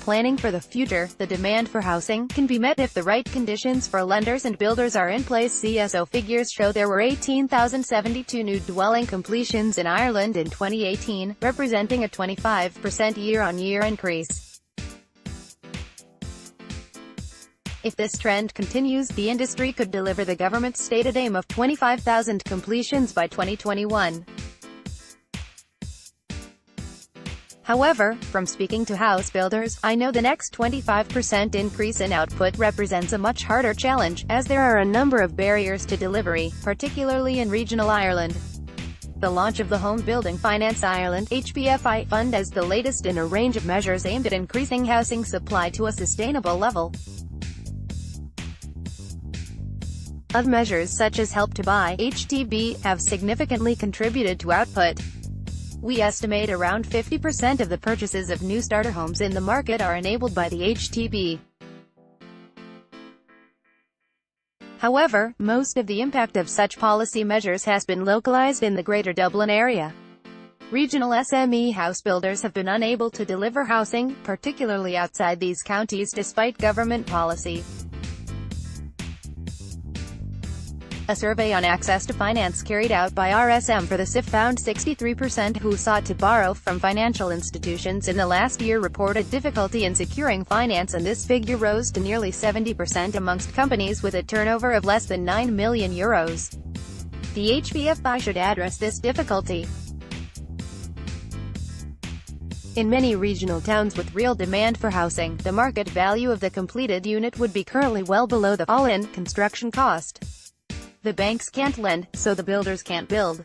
Planning for the future, the demand for housing can be met if the right conditions for lenders and builders are in place. CSO figures show there were 18,072 new dwelling completions in Ireland in 2018, representing a 25% year-on-year increase. If this trend continues, the industry could deliver the government's stated aim of 25,000 completions by 2021. However, from speaking to house builders, I know the next 25% increase in output represents a much harder challenge, as there are a number of barriers to delivery, particularly in regional Ireland. The launch of the Home Building Finance Ireland (HBFI) fund is the latest in a range of measures aimed at increasing housing supply to a sustainable level. Other measures such as Help to Buy (HTB) have significantly contributed to output. We estimate around 50% of the purchases of new starter homes in the market are enabled by the HTB. However, most of the impact of such policy measures has been localized in the Greater Dublin area. Regional SME house builders have been unable to deliver housing, particularly outside these counties, despite government policy. A survey on access to finance carried out by RSM for the SIF found 63% who sought to borrow from financial institutions in the last year reported difficulty in securing finance, and this figure rose to nearly 70% amongst companies with a turnover of less than €9 million. The HBFI should address this difficulty. In many regional towns with real demand for housing, the market value of the completed unit would be currently well below the all-in construction cost. The banks can't lend, so the builders can't build.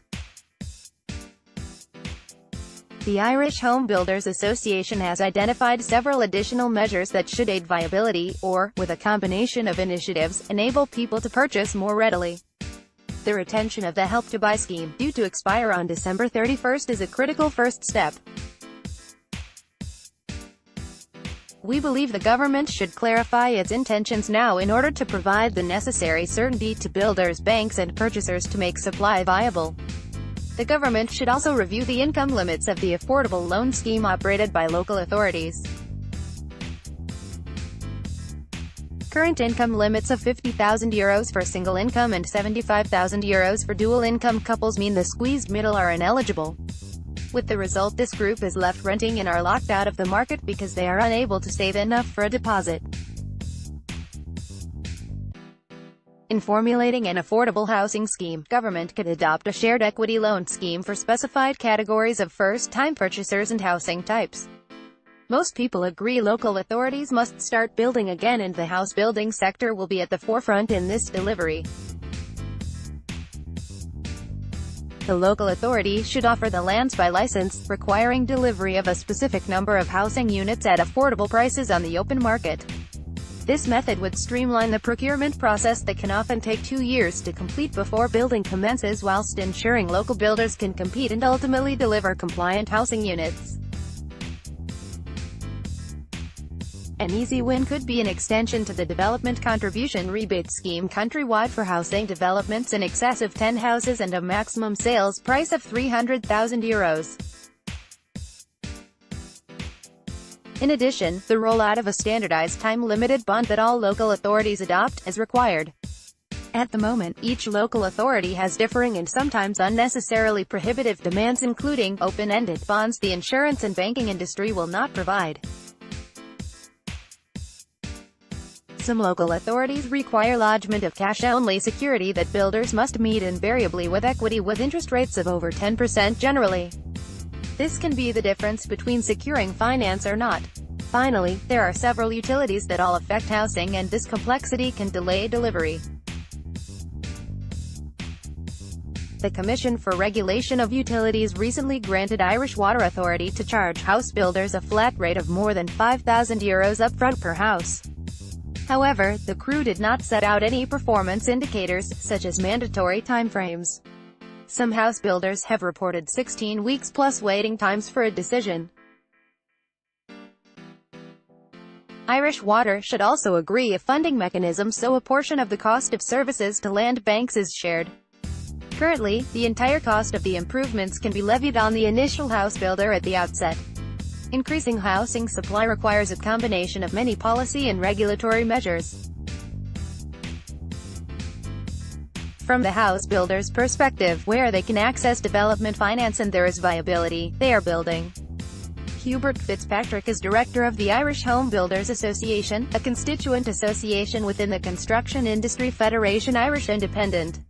The Irish Home Builders Association has identified several additional measures that should aid viability, or, with a combination of initiatives, enable people to purchase more readily. The retention of the Help to Buy scheme, due to expire on December 31, is a critical first step. We believe the government should clarify its intentions now in order to provide the necessary certainty to builders, banks and purchasers to make supply viable. The government should also review the income limits of the affordable loan scheme operated by local authorities. Current income limits of €50,000 for single income and €75,000 for dual income couples mean the squeezed middle are ineligible. With the result, this group is left renting and are locked out of the market because they are unable to save enough for a deposit. In formulating an affordable housing scheme, government could adopt a shared equity loan scheme for specified categories of first-time purchasers and housing types. Most people agree local authorities must start building again, and the house building sector will be at the forefront in this delivery. The local authority should offer the lands by license, requiring delivery of a specific number of housing units at affordable prices on the open market. This method would streamline the procurement process that can often take 2 years to complete before building commences, whilst ensuring local builders can compete and ultimately deliver compliant housing units. An easy win could be an extension to the Development Contribution Rebate Scheme countrywide for housing developments in excess of 10 houses and a maximum sales price of €300,000. In addition, the rollout of a standardized time-limited bond that all local authorities adopt, is required. At the moment, each local authority has differing and sometimes unnecessarily prohibitive demands, including open-ended bonds the insurance and banking industry will not provide. Some local authorities require lodgement of cash-only security that builders must meet invariably with equity, with interest rates of over 10% generally. This can be the difference between securing finance or not. Finally, there are several utilities that all affect housing, and this complexity can delay delivery. The Commission for Regulation of Utilities recently granted Irish Water Authority to charge house builders a flat rate of more than €5,000 upfront per house. However, the CRU did not set out any performance indicators, such as mandatory timeframes. Some house builders have reported 16 weeks plus waiting times for a decision. Irish Water should also agree a funding mechanism so a portion of the cost of services to land banks is shared. Currently, the entire cost of the improvements can be levied on the initial house builder at the outset. Increasing housing supply requires a combination of many policy and regulatory measures. From the house builders' perspective, where they can access development finance and there is viability, they are building. Hubert Fitzpatrick is director of the Irish Home Builders Association, a constituent association within the Construction Industry Federation Irish Independent.